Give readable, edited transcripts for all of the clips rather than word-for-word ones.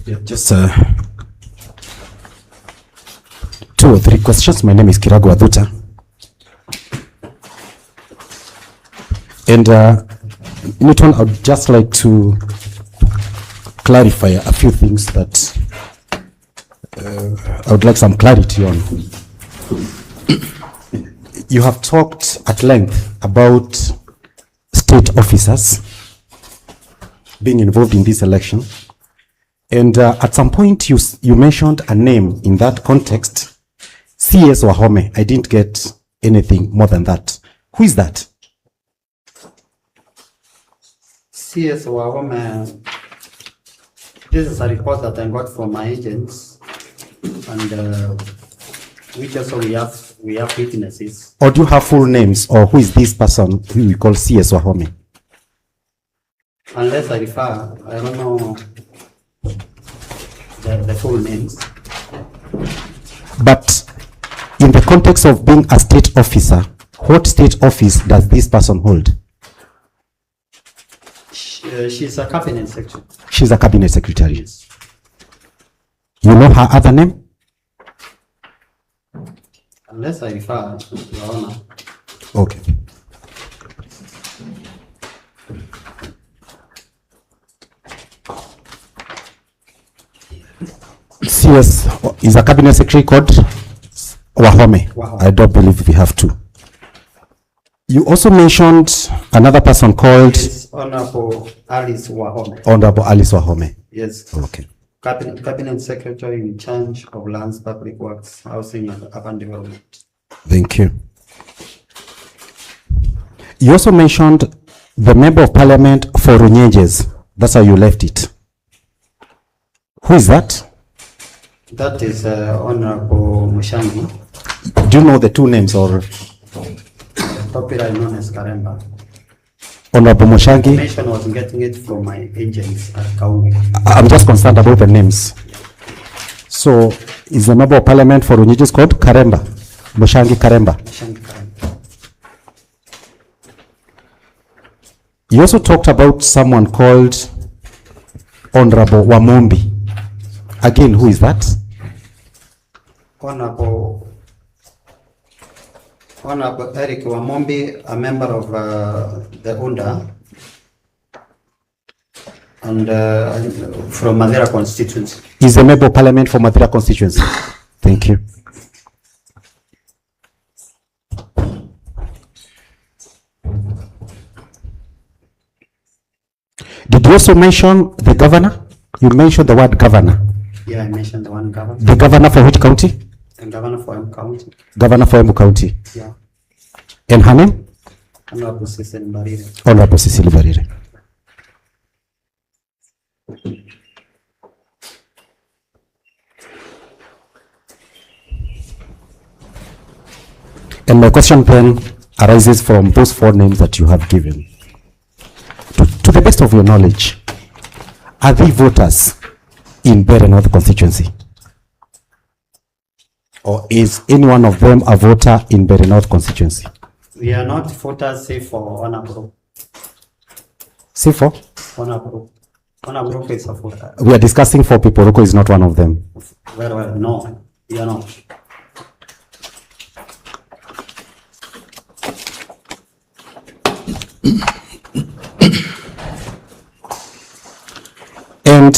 Yeah, just 2 or 3 questions. My name is Gachagua Ally. And Newton, I would just like to clarify a few things that I would like some clarity on. You have talked at length about state officers being involved in this election. And at some point you mentioned a name in that context, CS Wahome. I didn't get anything more than that. Who is that? CS Wahome, this is a report that I got from my agents, and which also we have witnesses. Or do you have full names, or who is this person who we call CS Wahome? Unless I refer, I don't know the full names. But in the context of being a state officer, what state office does this person hold? She's a cabinet secretary. She's a cabinet secretary. Yes. You know her other name? Unless I refer, Your Honor. Okay. CS is a cabinet secretary called Wahome. I don't believe we have two. You also mentioned another person called Honorable Alice Wahome. Honorable Alice Wahome. Yes. Okay. Cabinet Secretary in charge of lands, public works, housing, and urban development. Thank you. You also mentioned the Member of Parliament for Runyenjes. That's how you left it. Who is that? That is Honorable Mushangi. Do you know the two names, or? Popularly known as Karemba. Honorable Mushangi. Information was getting it from my agents at Kaungu. I'm just concerned about the names. So, is the Member of Parliament for Runyenjes called Karemba? Mushangi Karemba. Mushangi Karemba. You also talked about someone called Honorable Wamombi. Again, who is that? Honorable Eric Wamombi, a member of the UNDA, and from Madeira constituency. He's a Member of Parliament for Madeira constituency. Thank you. Did you also mention the governor? You mentioned the word governor. Yeah, I mentioned the one governor. The governor for which county? The governor for Embu County. Governor for Embu County. Yeah. And her name? Honorable Citizendigital. Honorable Citizendigital. And my question then arises from those 4 names that you have given. To the best of your knowledge, are they voters in MBEERE North constituency? Or is any one of them a voter in MBEERE North constituency? We are not voters, say for Honorable. Say for? Honorable. Honorable is a voter. We are discussing 4 people. Ruko is not one of them. Well, no, we are not. And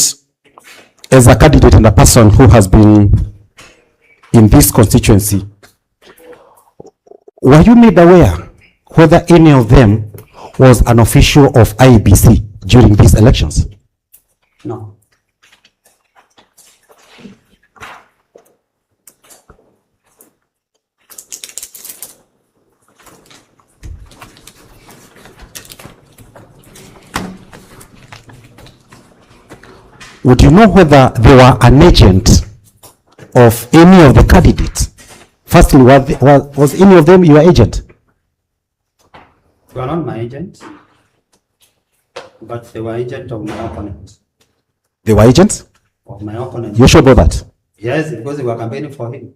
as a candidate and a person who has been in this constituency, were you made aware whether any of them was an official of IEBC during these elections? No. Would you know whether they were an agent of any of the candidates? Firstly, was any of them your agent? They were not my agent, but they were agent of my opponent. They were agents? Of my opponent. You sure about that? Yes, because they were campaigning for him.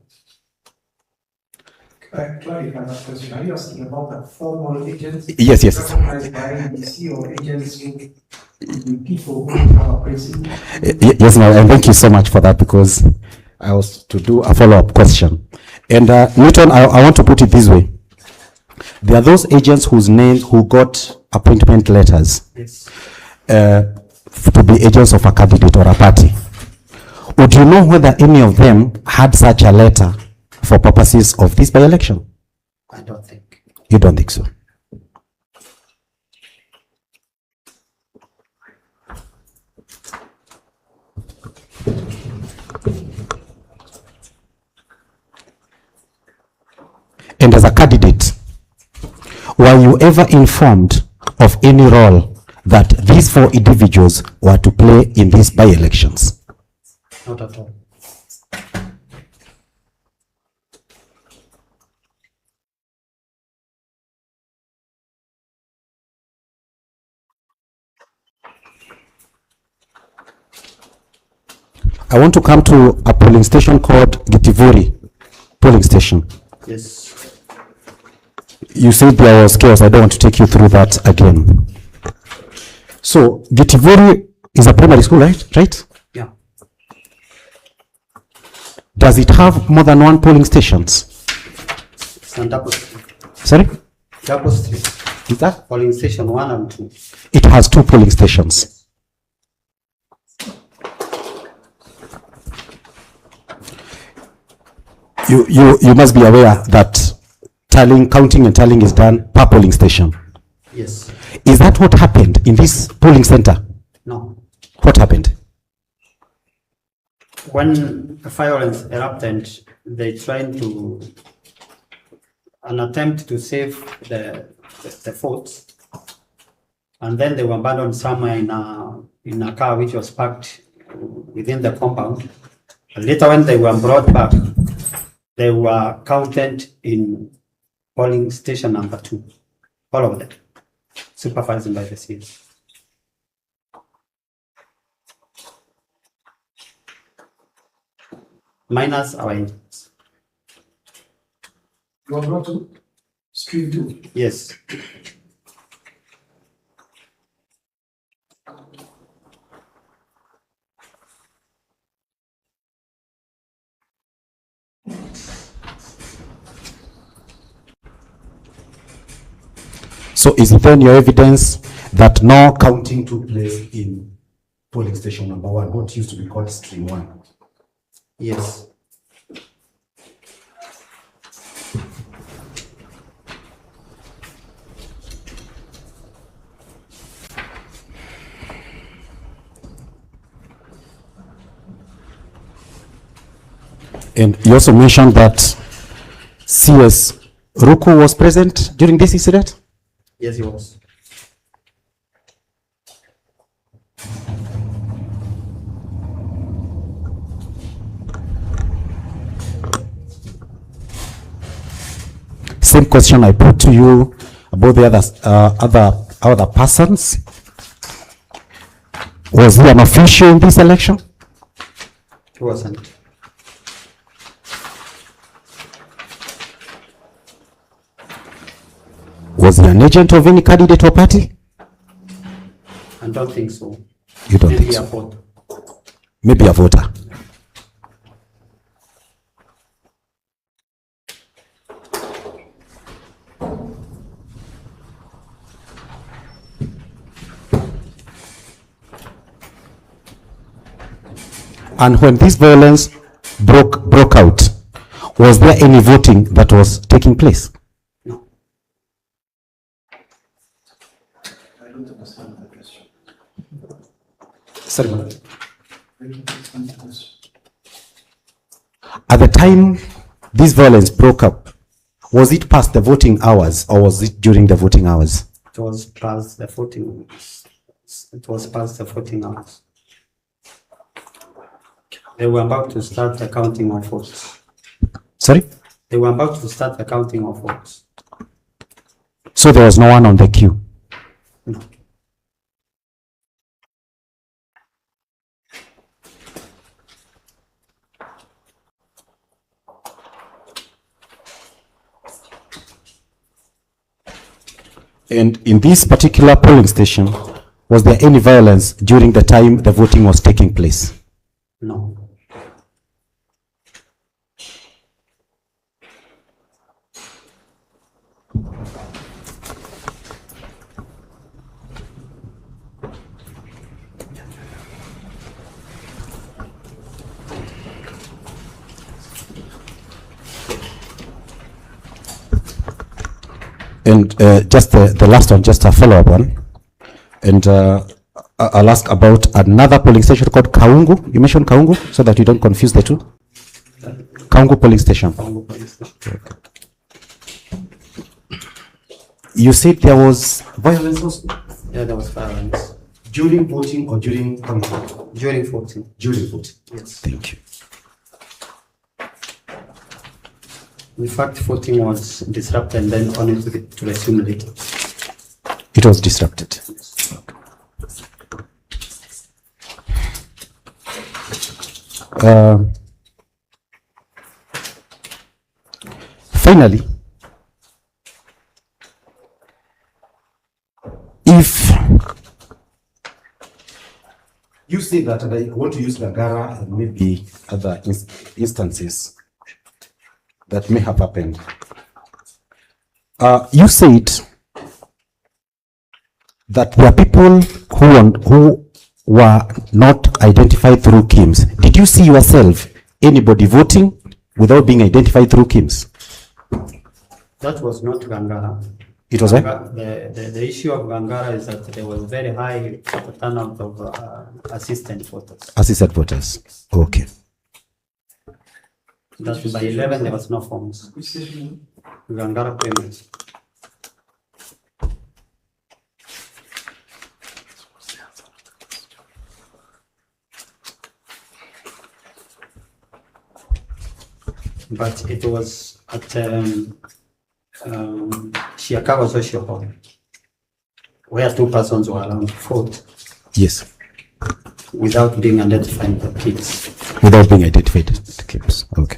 clarify that question. Are you asking about the formal agents? Yes, yes. Recognized by NBC or agents who people who have a principle? Yes, ma'am, and thank you so much for that, because I was to do a follow-up question. And Newton, I want to put it this way. There are those agents whose names who got appointment letters Yes. to be agents of a candidate or a party. Would you know whether any of them had such a letter for purposes of this by-election? I don't think. You don't think so? And as a candidate, were you ever informed of any role that these four individuals were to play in these by-elections? Not at all. I want to come to a polling station called Gitivuri polling station. Yes. You said there was chaos. I don't want to take you through that again. So Gitivuri is a primary school, right? Yeah. Does it have more than one polling stations? It's on double street. Sorry? Double street. Is that? Polling station 1 and 2. It has two polling stations. You must be aware that counting and tallying is done per polling station. Yes. Is that what happened in this polling center? No. What happened? When violence erupted, they tried an attempt to save the votes, and then they were abandoned somewhere in a car which was parked within the compound. And later, when they were brought back, they were counted in polling station number 2, all of them, supervised by the CS. Minus our agents. You are brought to stream 2. Yes. So is it then your evidence that no counting took place in polling station number 1, what used to be called stream 1? Yes. And you also mentioned that CS Ruku was present during this incident? Yes, he was. Same question I put to you about the other persons. Was he an official in this election? He wasn't. Was he an agent of any candidate or party? I don't think so. You don't Maybe think so? a vote. Maybe a voter. And when this violence broke out, was there any voting that was taking place? No. I don't understand the question. Sorry. I don't understand the question. At the time this violence broke up, was it past the voting hours or was it during the voting hours? It was past the voting. It was past the voting hours. They were about to start the counting of votes. Sorry? They were about to start the counting of votes. So there was no one on the queue? No. And in this particular polling station, was there any violence during the time the voting was taking place? No. And just the last one, just a follow-up one. And I'll ask about another polling station called Kaungu. You mentioned Kaungu, so that you don't confuse the two. Kaungu polling station. Okay. You said there was violence also? Yeah, there was violence. During voting or during counting? During voting. During voting. Yes. Thank you. In fact, voting was disrupted and then on to resume later. It was disrupted. Finally, if you say that, and I want to use Gagara and maybe other instances that may have happened. You said that there are people who were not identified through KIMS. Did you see yourself, anybody voting without being identified through KIMS? That was not Gangara. It was the issue of Gangara is that there was very high turnout of assistant voters. Assistant voters. Okay. That by 11 there was no forms. Gangara payments. But it was at Shiakawa Social Hall, where 2 persons were allowed to vote. Yes. Without being identified the kids. Without being identified the kids. Okay.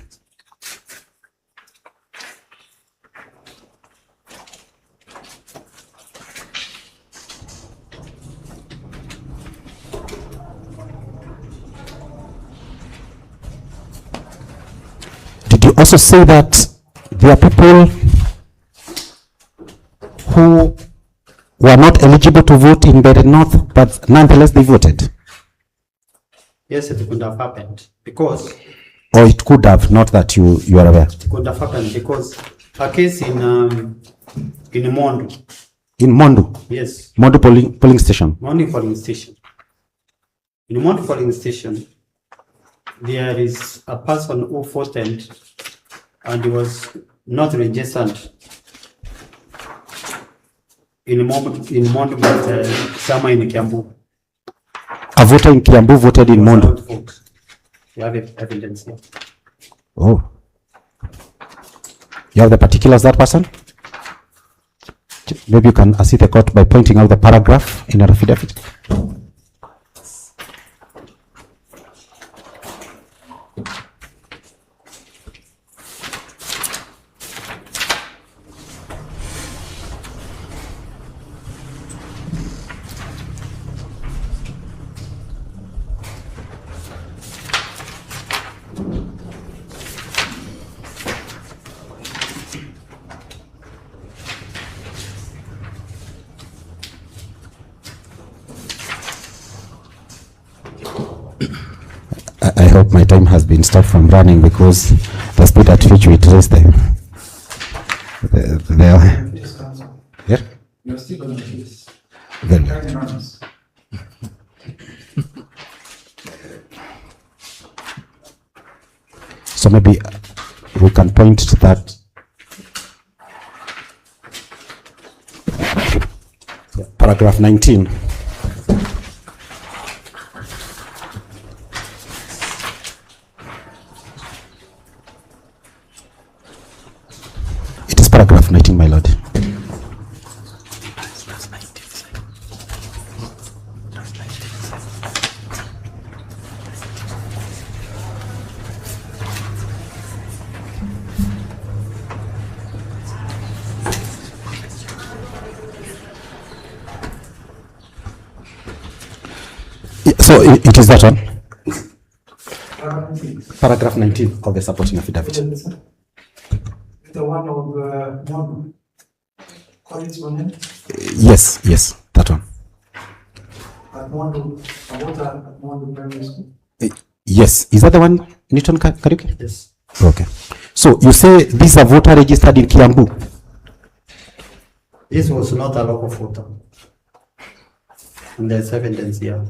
Did you also say that there are people who were not eligible to vote in MBEERE North, but nonetheless they voted? Yes, it could have happened because. Or it could have, not that you are aware. It could have happened because a case in Mondo. In Mondo? Yes. Mondo polling station. Mondo polling station. In Mondo polling station, there is a person who voted and he was not registered in Mondo, but somewhere in Kiambu. A voter in Kiambu voted in Mondo. You have evidence here. Oh. You have the particulars of that person? Maybe you can assist the court by pointing out the paragraph in your affidavit. I hope my time has been stopped from running because the speed at which we trace the yeah? You're still on the case. Very Runs. So maybe we can point to that. Yeah, paragraph 19. It is paragraph 19, my lord. So it is that one? Paragraph Paragraph 19 of the supporting affidavit. the one of Collins Monet, Yes, yes, that one. at Mondo, at Mondo Primary School. Yes, is that the one, Newton Kariuki? Yes. Okay. So you say these are voter registered in Kiambu? This was not a local voter. And there's evidence here.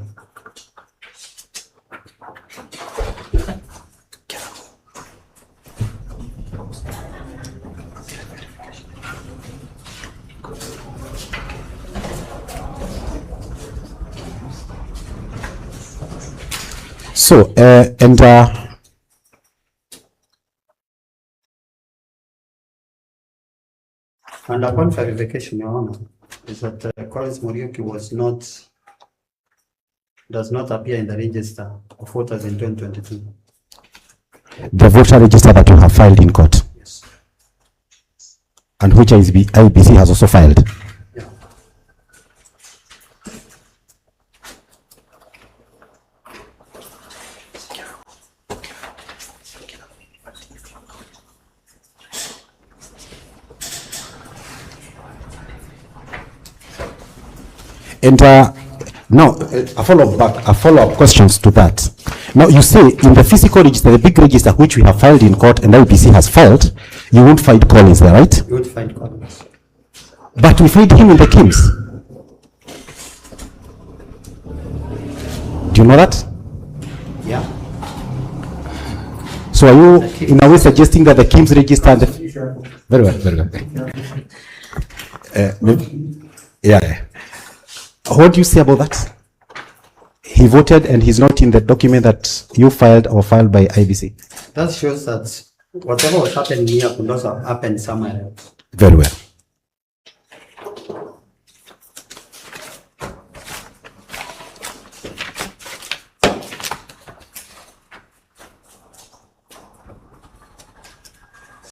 So, And upon verification, Your Honor, is that Collins Muriuki does not appear in the register of voters in 2022. the voter register that you have filed in court, Yes. and which IBC has also filed. Yeah. And now, a follow-up questions to that. Now, you say in the physical register, the big register which we have filed in court and IBC has filed, you won't find Collins there, right? You would find Collins. But we find him in the Kims. Do you know that? Yeah. So are you in a way suggesting that the Kims register and the... Very well, very well. Yeah. What do you say about that? He voted and he's not in the document that you filed or filed by IBC. That shows that whatever was happening here could also happen somewhere else. Very well.